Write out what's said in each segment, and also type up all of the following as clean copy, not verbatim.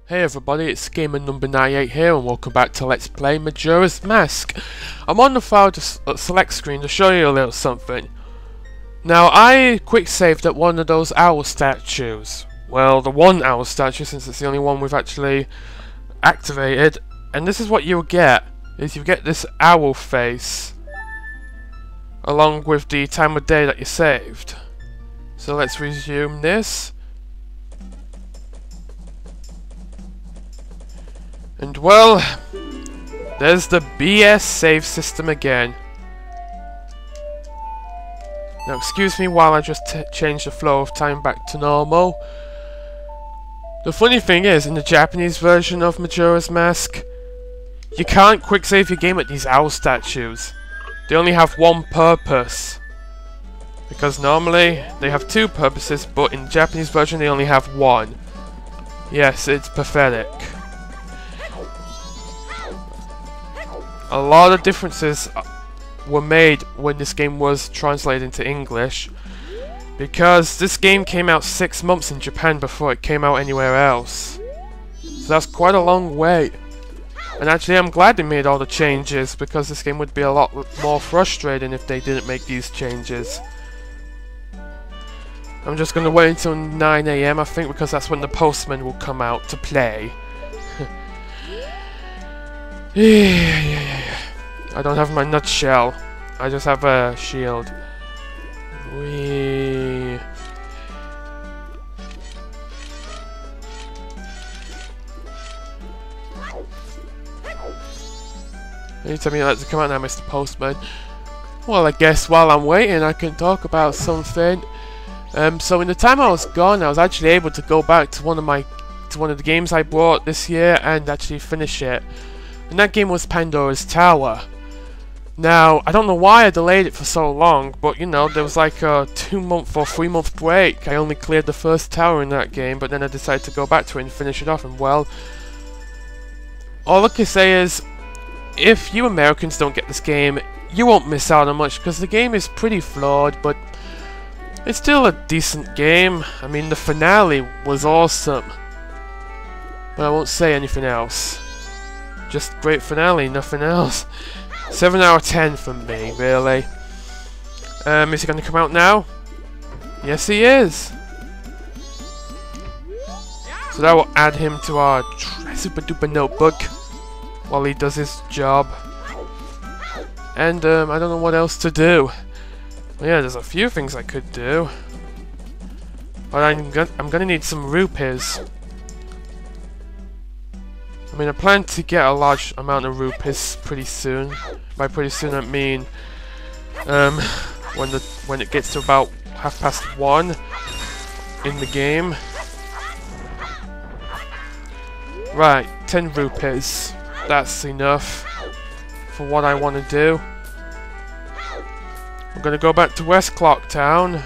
Hey everybody, it's gamer number 98 here and welcome back to Let's Play Majora's Mask. I'm on the file to select screen to show you a little something. Now I quick saved at one of those owl statues. Well, the one owl statue, since it's the only one we've actually activated. And this is what you'll get, is you get this owl face along with the time of day that you saved. So let's resume this. And well, there's the BS save system again. Now excuse me while I just change the flow of time back to normal. The funny thing is, in the Japanese version of Majora's Mask, you can't quick save your game at these owl statues. They only have one purpose. Because normally they have two purposes, but in the Japanese version they only have one. Yes, it's pathetic. A lot of differences were made when this game was translated into English, because this game came out 6 months in Japan before it came out anywhere else. So that's quite a long wait. And actually I'm glad they made all the changes, because this game would be a lot more frustrating if they didn't make these changes. I'm just going to wait until 9 AM I think, because that's when the postman will come out to play. I don't have my nutshell. I just have a shield. Whee. You tell me you'd like to come out now, Mr. Postman. Well, I guess while I'm waiting, I can talk about something. So in the time I was gone, I was actually able to go back to one of the games I bought this year and actually finish it. And that game was Pandora's Tower. Now, I don't know why I delayed it for so long, but you know, there was like a 2-month or 3-month break. I only cleared the first tower in that game, but then I decided to go back to it and finish it off, and well, all I can say is, if you Americans don't get this game, you won't miss out on much, because the game is pretty flawed, but it's still a decent game. I mean, the finale was awesome, but I won't say anything else. Just great finale, nothing else. 7 out of 10 from me, really. Is he going to come out now? Yes, he is. So that will add him to our super duper notebook while he does his job. And I don't know what else to do. Yeah, there's a few things I could do, but I'm gonna need some rupees. I mean, I plan to get a large amount of rupees pretty soon. By pretty soon, I mean when it gets to about 1:30 in the game. Right, 10 rupees. That's enough for what I want to do. I'm gonna go back to West Clock Town.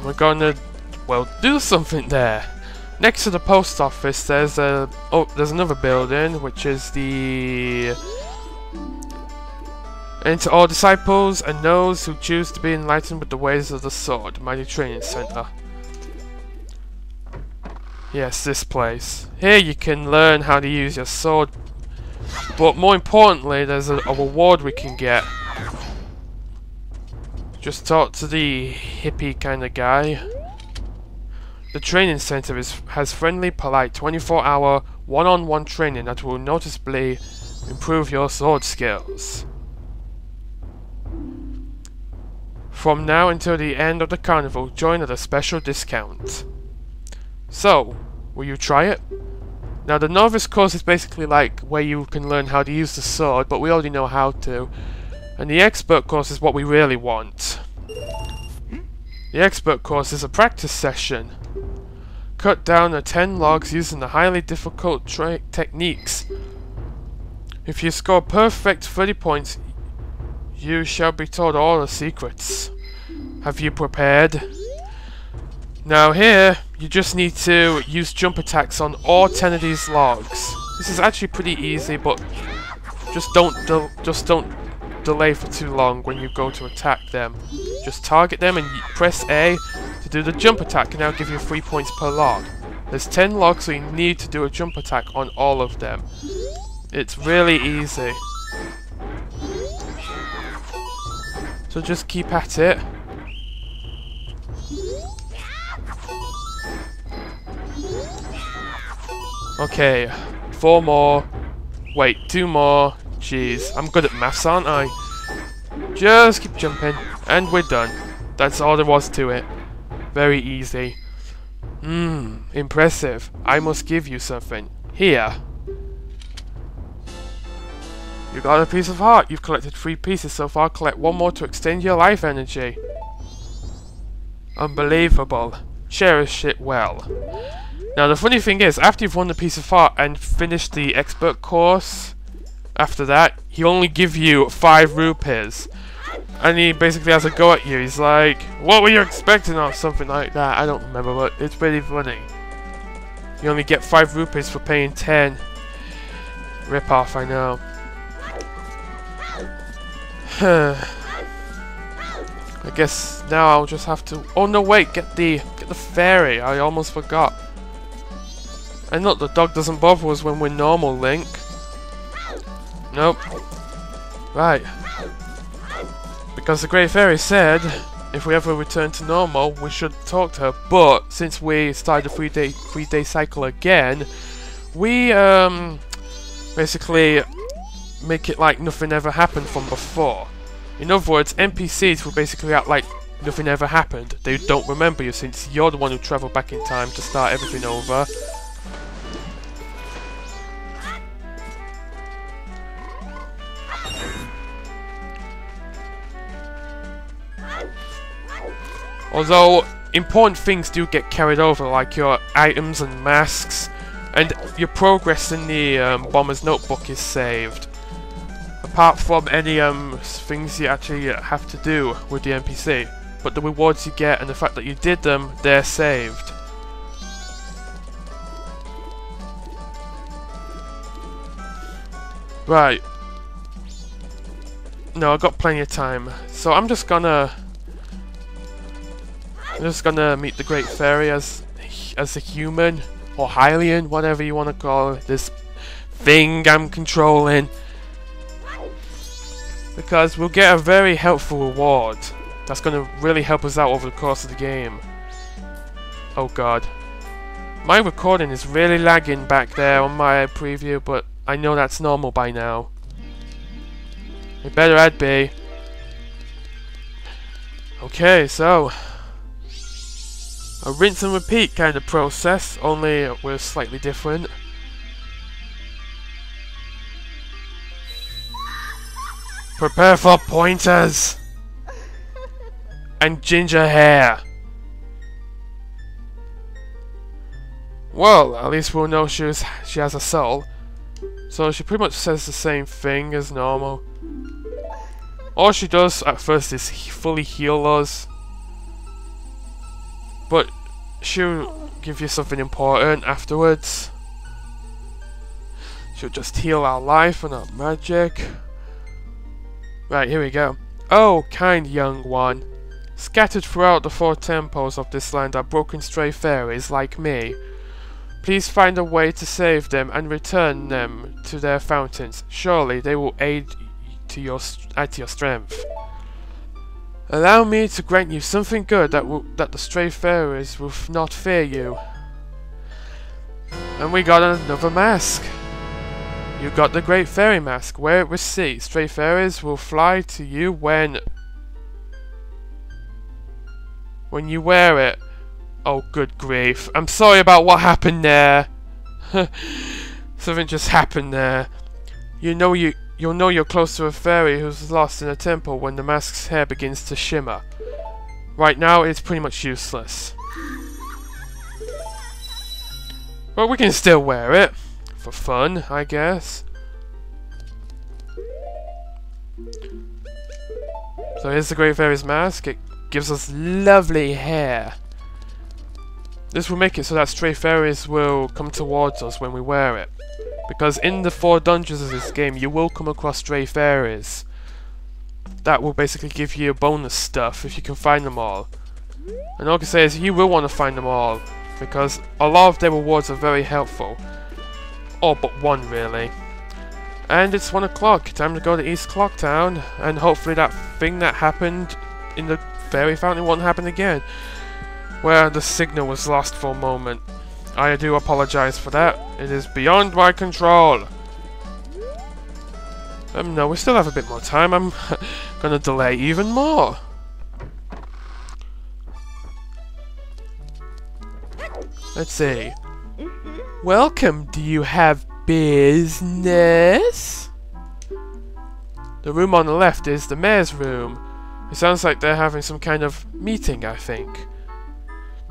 We're gonna, well, do something there. Next to the post office, there's another building, which is the and to all disciples and those who choose to be enlightened with the ways of the sword, Mighty Training Center. Yes, this place. Here you can learn how to use your sword, but more importantly, there's a reward we can get. Just talk to the hippie kind of guy. The training center has friendly, polite, 24-hour, one-on-one training that will noticeably improve your sword skills. From now until the end of the carnival, join at a special discount. So, will you try it? Now, the novice course is basically like where you can learn how to use the sword, but we already know how to. And the expert course is what we really want. The expert course is a practice session. Cut down to 10 logs using the highly difficult techniques. If you score perfect 30 points, you shall be told all the secrets. Have you prepared? Now here, you just need to use jump attacks on all 10 of these logs. This is actually pretty easy, but just don't delay for too long when you go to attack them. Just target them and press A to do the jump attack, and that'll give you 3 points per log. There's 10 logs, so you need to do a jump attack on all of them. It's really easy. So just keep at it. Okay, 4 more. Wait, 2 more. Jeez, I'm good at maths, aren't I? Just keep jumping, and we're done. That's all there was to it. Very easy. Impressive. I must give you something. Here. You got a piece of heart. You've collected 3 pieces so far. Collect 1 more to extend your life energy. Unbelievable. Cherish it well. Now the funny thing is, after you've won the piece of heart and finished the expert course, after that, he'll only give you 5 rupees. And he basically has a go at you. He's like, what were you expecting, or something like that. I don't remember, but it's pretty funny. You only get 5 rupees for paying 10. Rip off, I know. I guess now I'll just have to... Oh no, wait, get the fairy. I almost forgot. And look, the dog doesn't bother us when we're normal, Link. Nope. Right. Because the Great Fairy said, if we ever return to normal, we should talk to her. But since we started the 3-day cycle again, we basically make it like nothing ever happened from before. In other words, NPCs will basically act like nothing ever happened. They don't remember you since you're the one who travelled back in time to start everything over. Although, important things do get carried over, like your items and masks, and your progress in the Bomber's Notebook is saved. Apart from any things you actually have to do with the NPC. But the rewards you get and the fact that you did them, they're saved. Right. No, I've got plenty of time. So I'm just gonna meet the Great Fairy as a human, or Hylian, whatever you want to call it, this thing I'm controlling. Because we'll get a very helpful reward that's going to really help us out over the course of the game. Oh god. My recording is really lagging back there on my preview, but I know that's normal by now. It better had be. Okay, so a rinse and repeat kind of process, only we're slightly different. Prepare for pointers and ginger hair. Well, at least we'll know she has a soul. So she pretty much says the same thing as normal. All she does at first is fully heal us. But she'll give you something important afterwards. She'll just heal our life and our magic. Right, here we go. Oh, kind young one. Scattered throughout the 4 temples of this land are broken stray fairies like me. Please find a way to save them and return them to their fountains. Surely they will add to your strength. Allow me to grant you something good that the stray fairies will not fear you. And we got another mask. You got the Great Fairy mask. Wear it with C. Stray fairies will fly to you when you wear it. Oh, good grief. I'm sorry about what happened there. Something just happened there. You'll know you're close to a fairy who's lost in a temple when the mask's hair begins to shimmer. Right now, it's pretty much useless. But we can still wear it. For fun, I guess. So here's the Great Fairy's mask. It gives us lovely hair. This will make it so that stray fairies will come towards us when we wear it. Because in the 4 dungeons of this game, you will come across stray fairies. that will basically give you bonus stuff if you can find them all. And all I can say is you will want to find them all, because a lot of their rewards are very helpful. All but one, really. And it's 1 o'clock, time to go to East Clocktown, and hopefully that thing that happened in the fairy fountain won't happen again, where the signal was lost for a moment. I do apologize for that. It is beyond my control. No, we still have a bit more time. I'm gonna delay even more. Let's see. Welcome, do you have business? The room on the left is the mayor's room. It sounds like they're having some kind of meeting, I think.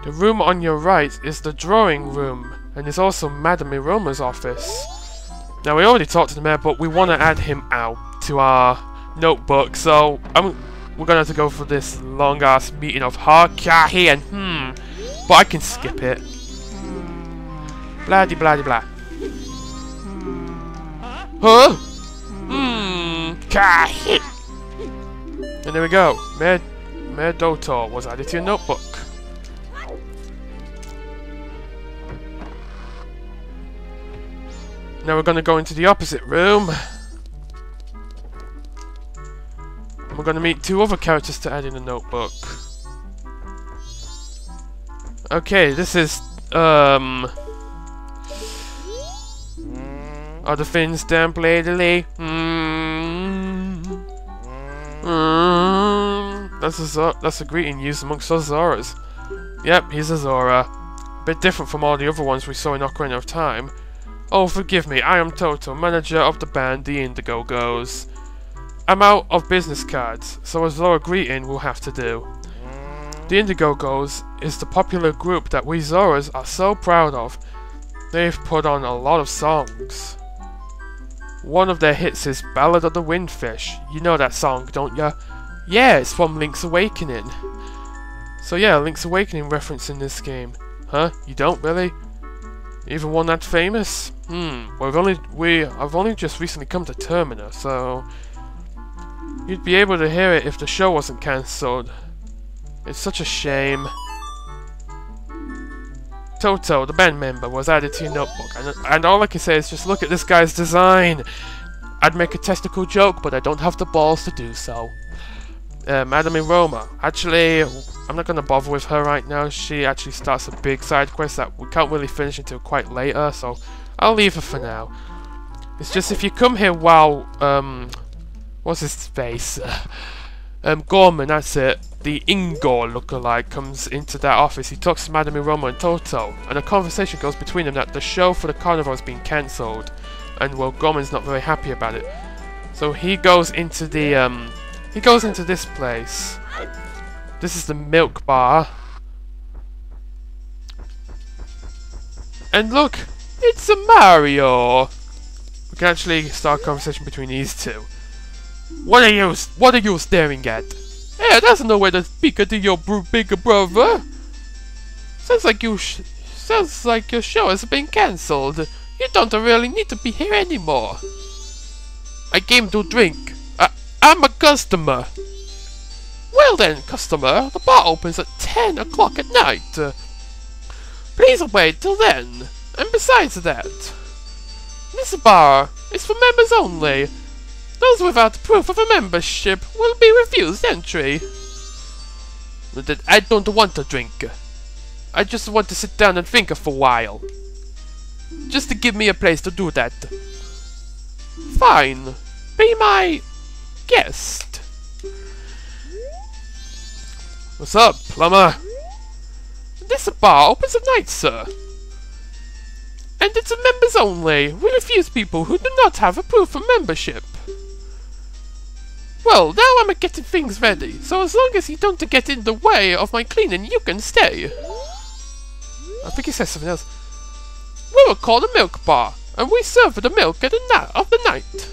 The room on your right is the drawing room, and is also Madame Roma's office. Now, we already talked to the mayor, but we want to add him out to our notebook, so we're gonna have to go for this long-ass meeting of Harkahi and but I can skip it. Blah-de-blah-de-blah. Huh? Kahi! And there we go. Mayor Dotor was added to your notebook. Now we're gonna go into the opposite room. We're gonna meet 2 other characters to add in the notebook. Okay, this is other things down bladily. That's a greeting used amongst us Zoras. Yep, he's a Zora. A bit different from all the other ones we saw in Ocarina of Time. Oh, forgive me, I am Toto, manager of the band The Indigogos. I'm out of business cards, so a Zora greeting will have to do. The Indigogos is the popular group that we Zoras are so proud of. They've put on a lot of songs. One of their hits is Ballad of the Windfish. You know that song, don't ya? Yeah, it's from Link's Awakening. So yeah, Link's Awakening reference in this game. Huh? You don't really? Even one that famous? Well, I've only just recently come to Termina, so you'd be able to hear it if the show wasn't cancelled. It's such a shame. Toto, the band member, was added to your notebook, and all I can say is just look at this guy's design. I'd make a testicle joke, but I don't have the balls to do so. Madame Roma. Actually, I'm not going to bother with her right now. She actually starts a big side quest that we can't really finish until quite later, so I'll leave her for now. It's just if you come here while, what's his face? Gorman, that's it. The Ingor lookalike comes into that office. He talks to Madame Roma and Toto, and a conversation goes between them that the show for the carnival has been cancelled, and well, Gorman's not very happy about it. So he goes into the this place. This is the milk bar. And look, it's a Mario. We can actually start a conversation between these two. What are you staring at? Hey, that's no way to speak to your bigger brother. Sounds like your show has been cancelled. You don't really need to be here anymore. I came to drink. I'm a customer. Well then, customer, the bar opens at 10 o'clock at night. Please wait till then. And besides that, this bar is for members only. Those without proof of a membership will be refused entry. I don't want to drink. I just want to sit down and think for a while. Just to give me a place to do that. Fine. Be my guest. What's up, plumber? This bar opens at night, sir. And it's members only. We refuse people who do not have a proof of membership. Well, now I'm getting things ready, so as long as you don't get in the way of my cleaning, you can stay. I think he says something else. We were called a milk bar, and we serve the milk at the night.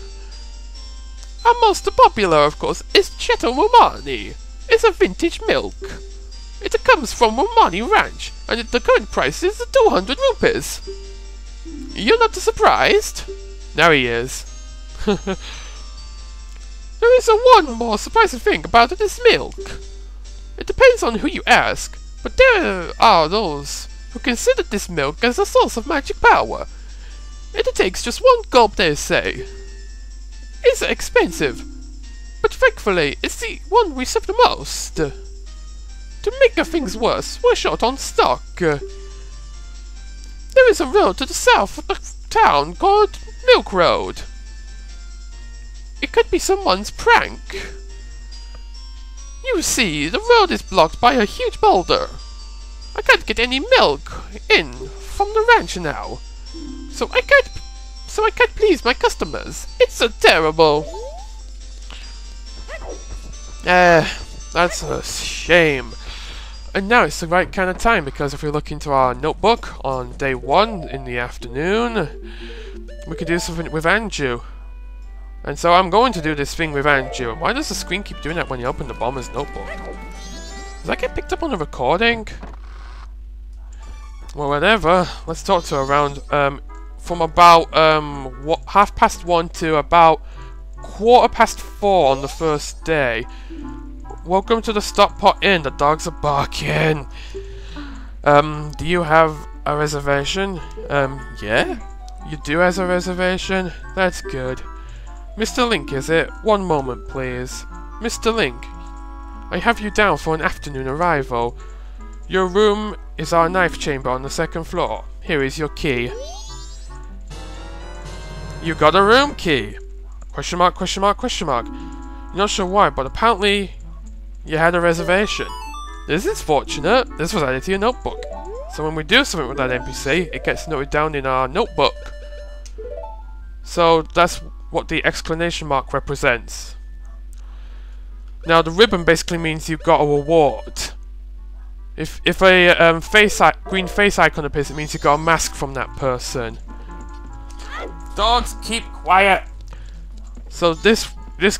Our most popular, of course, is Cheto Romani. It's a vintage milk. It comes from Romani Ranch, and the current price is 200 rupees. You're not surprised? Now he is. There is one more surprising thing about this milk. It depends on who you ask, but there are those who consider this milk as a source of magic power. It takes just one gulp, they say. It's expensive, but thankfully it's the one we serve the most. To make things worse, we're short on stock. There is a road to the south of the town called Milk Road. It could be someone's prank. You see, the road is blocked by a huge boulder. I can't get any milk in from the ranch now. So I can't please my customers. It's so terrible. That's a shame. And now it's the right kind of time, because if we look into our notebook on day 1 in the afternoon, we could do something with Andrew. And so I'm going to do this thing with Andrew. Why does the screen keep doing that when you open the bomber's notebook? Does that get picked up on the recording? Well, whatever. Let's talk to her around from about 1:30 to about 4:15 on the first day. Welcome to the Stockpot Inn. The dogs are barking. Do you have a reservation? Yeah? You do have a reservation? That's good. Mr. Link, is it? One moment, please. Mr. Link, I have you down for an afternoon arrival. Your room is our knife chamber on the 2nd floor. Here is your key. You got a room key? Question mark, question mark, question mark. You're not sure why, but apparently you had a reservation. This is fortunate. This was added to your notebook. So when we do something with that NPC, it gets noted down in our notebook. So that's what the exclamation mark represents. Now the ribbon basically means you got a reward. If a green face icon appears, it means you got a mask from that person. Dogs, keep quiet! So this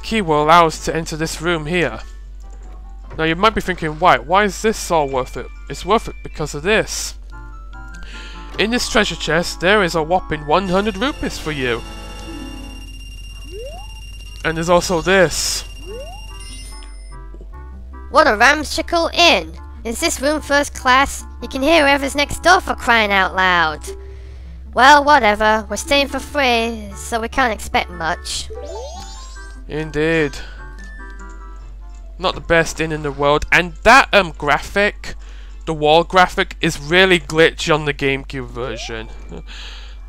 key will allow us to enter this room here. Now you might be thinking, why is this all worth it? It's worth it because of this. In this treasure chest, there is a whopping 100 rupees for you. And there's also this. What a ramshackle inn! Is this room first class? You can hear whoever's next door, for crying out loud. Well, whatever. We're staying for free, so we can't expect much. Indeed. Not the best inn in the world. And that graphic, the wall graphic, is really glitchy on the GameCube version.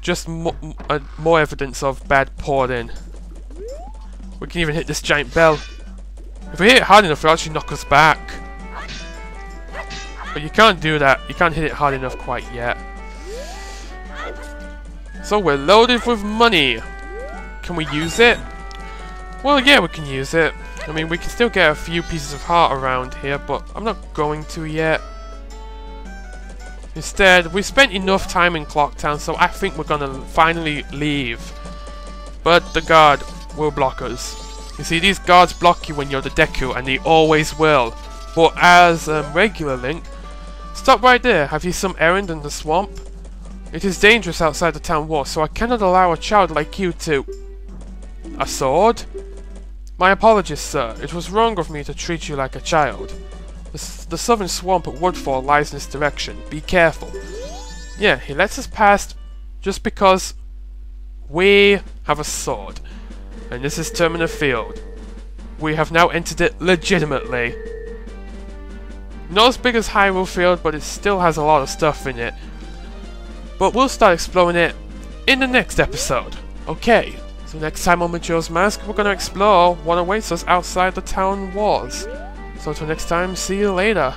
Just more evidence of bad porting. We can even hit this giant bell. If we hit it hard enough, it'll actually knock us back. But you can't do that. You can't hit it hard enough quite yet. So we're loaded with money. Can we use it? Well, yeah, we can use it. I mean, we can still get a few pieces of heart around here, but I'm not going to yet. Instead, we spent enough time in Clocktown, so I think we're gonna finally leave. But the guard will block us. You see, these guards block you when you're the Deku, and they always will. But as regular Link, stop right there. Have you some errand in the swamp? It is dangerous outside the town wall, so I cannot allow a child like you to... A sword? My apologies, sir. It was wrong of me to treat you like a child. The southern swamp at Woodfall lies in this direction. Be careful. Yeah, he lets us past just because we have a sword. And this is Termina Field. We have now entered it legitimately. Not as big as Hyrule Field, but it still has a lot of stuff in it. But we'll start exploring it in the next episode. Okay, so next time on Majora's Mask, we're going to explore what awaits us outside the town walls. So until next time, see you later.